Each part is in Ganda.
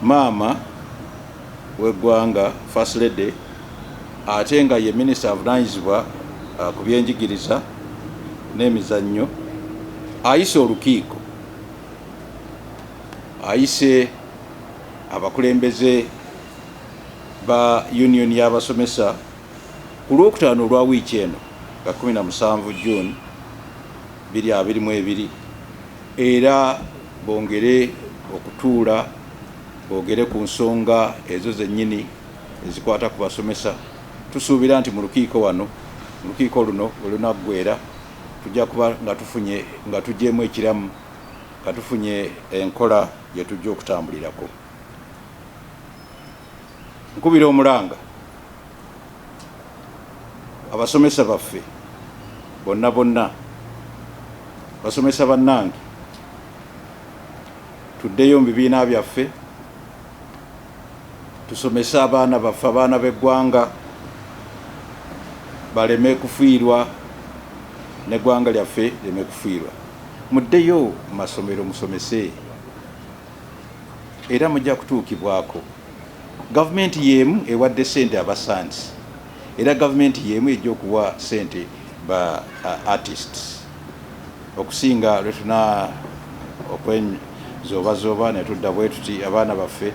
maama w'eggwanga First Lady ate nga ye minisita avunanyizibwa ku byenjigiriza n'emizannyo ayise olukiiko, ayise abakulembeze ba union y'abasomesa ku Lwokutaano olwa wiiki eno nga 17 June 2022 era bongere okutuula boogere ku nsonga ezo zennyini ezikwata ku basomesa. Tusuubira nti mu lukiiko luno olunaggwera tujja kuba nga tugyemu ekiramu, nga tufunye enkola gye tujja okutambulirako. Nkubira omulanga abasomesa baffe bonna, basomesa bannange, tuddeyo mu bibiina byaffe tusomese abaana baffe, abaana b'eggwanga baleme kufiirwa n'eggwanga lyaffe leme kufiirwa. Muddeyo mu masomero musomese era mujja kutuukibwako. Gavumenti y'emu ewadde ssente abasansi era gavumenti y'emu ejja okuwa ssente ba artists okusinga lwe tuna okwezoobazooba ne tudda bwe tuti abaana baffe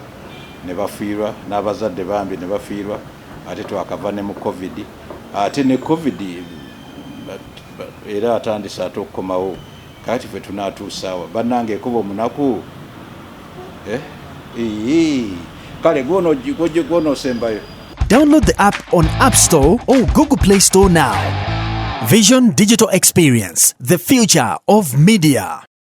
ne bafiirwa n'abazadde bambi ne bafiirwa ate twakava ne mu covid ate ne covid era atandise ate okukomawo kati ffe tunaatuusaawa bannange ekuba omunaku kale gw'onoosembayo. Download the app on App Store or Google Play Store now. Vision Digital Experience, the future of media.